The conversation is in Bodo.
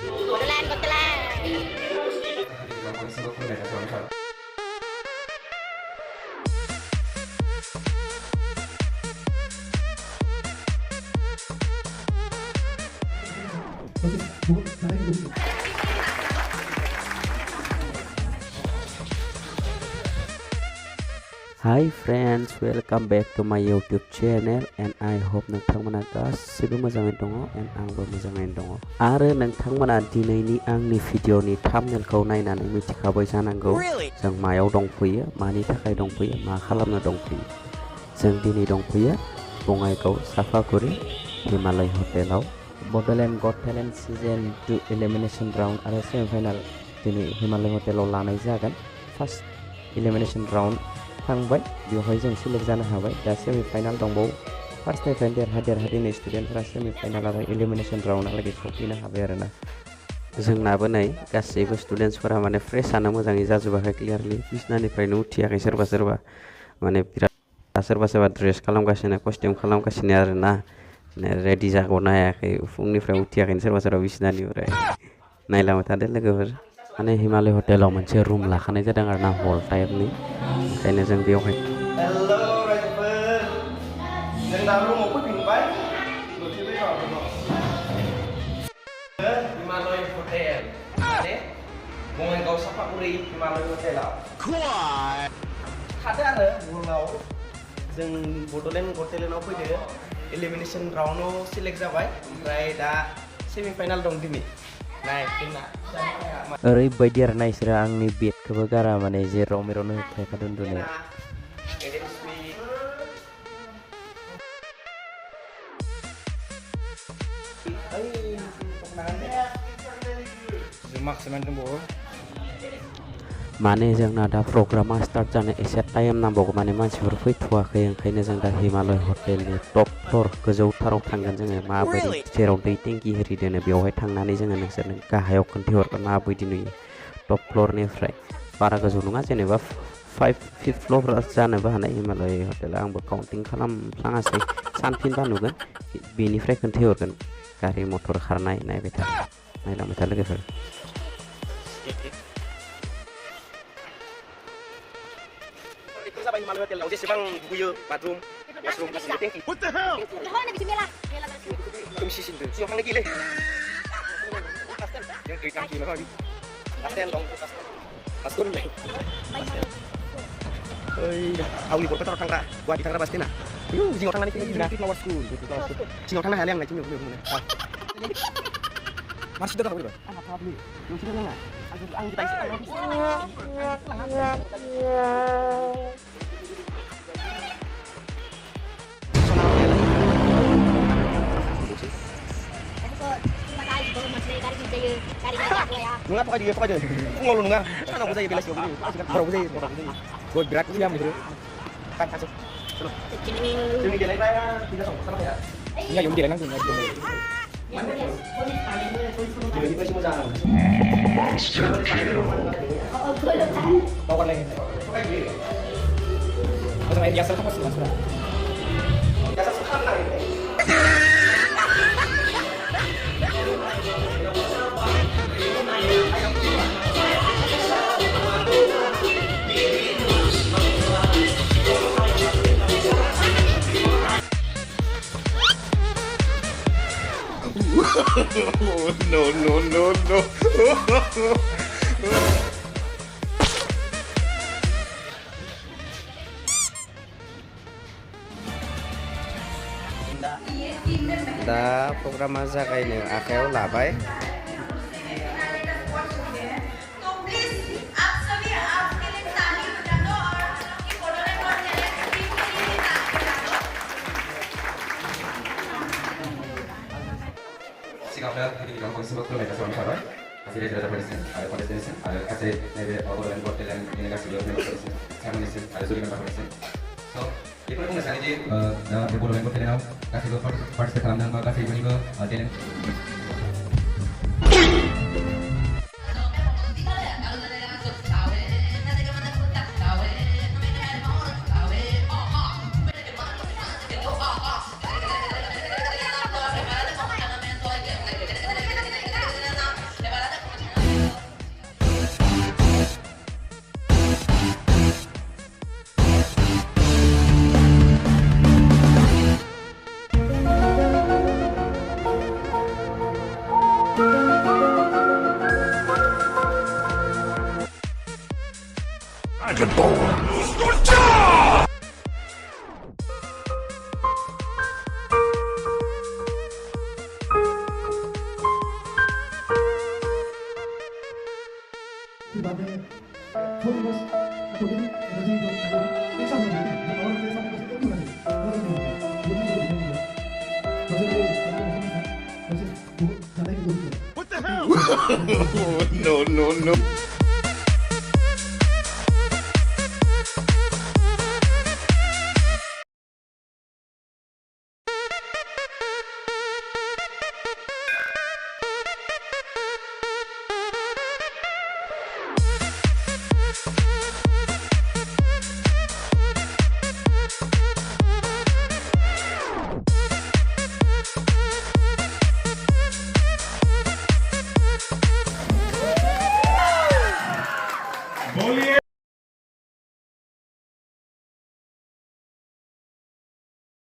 Bodoland, Bodoland. Hi friends, welcome back to my YouTube channel and I hope नोंथांमोना गासिबो मोजाङै दङ and आंबो मोजाङैनो दङ आरो नोंथांमोना दिनैनि आंनि भिडिअनि थाम्बनेलखौ नायनानै मिथिखाबाय जानांगौ जों मायाव दंफैयो मानि थाखाय दंफैयो मा खालामनो दंफैयो जों दिनै दंफैयो बङाइगाव साफागुरि हिमालय हटेलाव बड'लेण्ड गट टेलेन्ट सिजन 2 एलिमिनेशन राउन्ड आरो सेमिफाइनाल दिनै हिमालय हटेलाव लानाय जागोन फार्स्ट एलिमिनेशन राउन्ड थांबाय बेवहाय जों सिलेक्ट जानो हाबाय दा सेमिफाइनाल दंबावो फार्स्टनिफ्राय देरहादिनै स्टुडेन्टफोरा सेमिफाइनाल आरो एलिमिनेशन राउन्डहालागै सौफैनो हाबाय आरोना जोंनाबो नै गासैबो स्टुडेन्टसफोरा माने फ्रेशआनो मोजाङै जाजोबाखै क्लियारलि बिसनानिफ्रायनो उथियाखै सोरबा माने बिराद सोरबा ड्रेस खालामगासिनो कस्टिउम खालामगासिनो आरोना रेडि जाग'नो हायाखै फुंनिफ्राय उथियाखैनो सोरबा बिसनानिफ्राय नायलांबाय थादो लोगोफोर माने हिमालय हटेलाव मोनसे रुम लाखानाय जादों आरोना हल टाइपनि ओंखायनो जों बेवहाय हेलौ रायजोफोर जों दा रुमाव फैफिनबाय हिमालय हटेल माने बङाइगाव साफागुरि हिमालय हटेलाव थादो आरो रुमाव जों बड'लेण्ड गट टेलेन्टआव फैदो एलिमिनेशन राउन्डआव सिलेक्ट जाबाय ओमफ्राय दा सेमिफाइनाल दं दिनै ओरैबायदि आरो ना इसोरो आंनि बेडखौबो गारा माने जेराव मेरावनो होख्लायखादों उन्दुनाया माने जोंना दा प्रग्रामा स्टार्ट जानो एसे टाइम नांबावगौ माने मानसिफोर फैथ'वाखै ओंखायनो जों दा हिमालय हटेलनि टप फ्ल'र गोजौथाराव थांगोन जोङो माबायदि जेराव दै टेंकि हेरि दोनो बेवहाय थांनानै जोङो नोंसोरनो गाहायाव खोन्थाहरगोन माबायदि नुयो टप फ्ल'रनिफ्राय बारा गोजौ नङा जेनेबा 5th फ्ल'र जानोबो हानाय हिमालय हटेला आंबो काउन्टिं खालामफ्लाङासै सानफिनबा नुगोन बेनिफ्राय खोन्थाहरगोन गारि मटर खारनाय नायलांबाय था लोगोफोर हिमालय हटेलाव जेसेबां दुगैयो बाथरुम वाशरुम गासिबो टेंकि What the hell? खोमसिसिनदो सिङाव थांनो गिलै जों दै टांकि माबा माबि लास्टेन दं लास्टेन होननाय ओइ आवनि बरपेटायाव थांग्रा गुवाहाटि थांग्रा बास्टेना जिङाव थांनानै फैनो फ्लावार स्कुल सिङाव थांनो हायालै आं नायथिं मोनो मानसि दं नामा आंहा थाबलै नोंसोर नङा आं bike nggak pakai dia ngolong nggak sana aku saya belas juga baru saya gue berat sih am gitu kan kasih sini dia lain tidak sama sama ya nggak yang dia lain nggak jadi pasti mau jalan bawa lagi kalau main biasa kan pasti langsung biasa sekarang no. दा प्रग्रामा जागायनो आखायाव लाबाय Sikapnya ini dalam kondisi waktu mereka suami sahabat hasilnya tidak ada polisi ada kasih nebe Bodoland hotel yang ini kasih dia polisi sama polisi ada suringan polisi so itu pun nggak saja dah Bodoland hotel yang kasih lo partisipasi dalam dan kasih juga hotel No, no, no. बोलिए